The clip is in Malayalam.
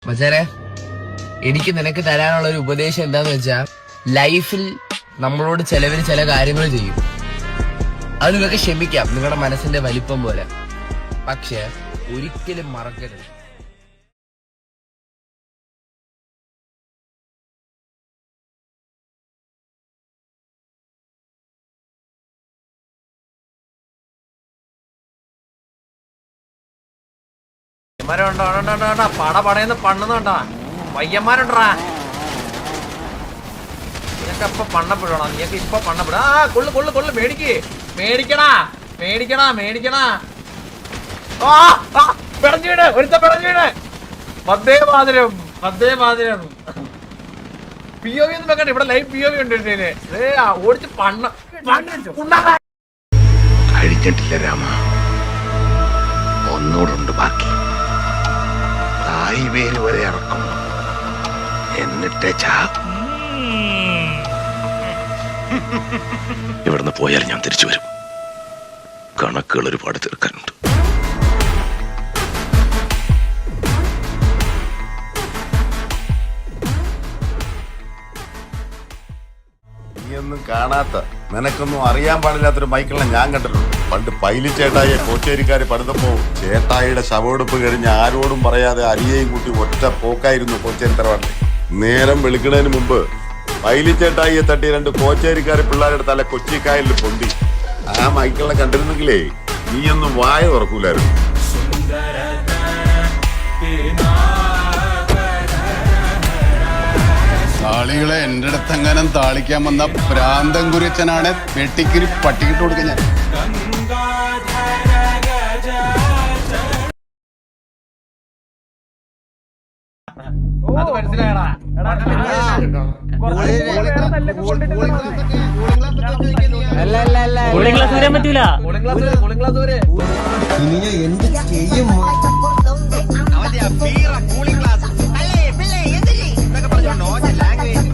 മച്ചാനെ, എനിക്ക് നിനക്ക് തരാനുള്ള ഒരു ഉപദേശം എന്താന്ന് വെച്ചാ, ലൈഫിൽ നമ്മളോട് ചിലവര് ചില കാര്യങ്ങൾ ചെയ്യും. അത് നിങ്ങൾക്ക് ക്ഷമിക്കാം, നിങ്ങളുടെ മനസ്സിന്റെ വലിപ്പം പോലെ. പക്ഷെ ഒരിക്കലും മറക്കരുത്. പട പടയെന്ന് പണ്ണുന്നുണ്ടാ പയ്യന്മാരുണ്ടാ. നീയൊക്കെ ഇപ്പൊ പണ്ണപ്പെടണോ? നീയൊക്കെ ഇപ്പൊ പണ്ണപ്പെടാ. കൊള്ളു കൊള്ളു കൊള്ളു. മേടിക്കണാ മേടിക്കണാ മേടിക്കണാ. പിടഞ്ഞു വീട്, ഒരുത്ത പിടഞ്ഞു വീട്. വന്ദേ മാതരം വന്ദേ മാതരം. POV ഒന്നും വെക്കണ്ട, ഇവിടെ ലൈവ് POV ഉണ്ട്. ഓടിച്ച് കഴിഞ്ഞിട്ടില്ല രാമ, ഒന്നുകൂടുണ്ട് ബാക്കി. തായ്വേല് വരെ ഇറക്കും, എന്നിട്ട് ഇവിടുന്ന് പോയാൽ ഞാൻ തിരിച്ചു വരും. കണക്കുകൾ ഒരുപാട് തീർക്കാനുണ്ട്. നീയൊന്നും കാണാത്ത, നിനക്കൊന്നും അറിയാൻ പാടില്ലാത്തൊരു മൈക്കിളിനെ ഞാൻ കണ്ടിട്ടുണ്ട്. പണ്ട് പൈലി ചേട്ടായിയെ കോച്ചേരിക്കാര് പണിതപ്പോ ചേട്ടായിയുടെ ശവമെടുപ്പ് കഴിഞ്ഞ് ആരോടും പറയാതെ അരിയേയും കൂട്ടി ഒറ്റ പോക്കായിരുന്നു കോച്ചേരി തറവാട്ടിൽ. നേരം വെളുക്കുന്നതിന് മുമ്പ് പൈലി ചേട്ടായിയെ തട്ടി 2 കോച്ചേരിക്കാര് പിള്ളേരുടെ തല കൊച്ചിക്കായലിൽ പൊന്തി. ആ മൈക്കിളിനെ കണ്ടിരുന്നെങ്കിലേ നീയൊന്നും വായ തുറക്കൂലായിരുന്നു. താളികളെ എന്റെ അടുത്തെങ്ങാനും താളിക്കാൻ വന്ന പ്രാന്തം കുരിച്ചനാണ് വെട്ടിക്കിരി പട്ടിക്കിട്ട് കൊടുക്കാൻ ഞാൻ. അത് മനസ്സിലായടാ. കൂളിംഗ് ഗ്ലാസ് വരാൻ പറ്റൂല. കൂളിംഗ് ഗ്ലാസ് വരെ ഇനി ഞാൻ എന്ത് ചെയ്യും? കൂളിംഗ് ഗ്ലാസ് അല്ലേ പിള്ളേ എന്തിരി എന്നൊക്കെ പറഞ്ഞോണ്ടോ ലാംഗ്വേജ്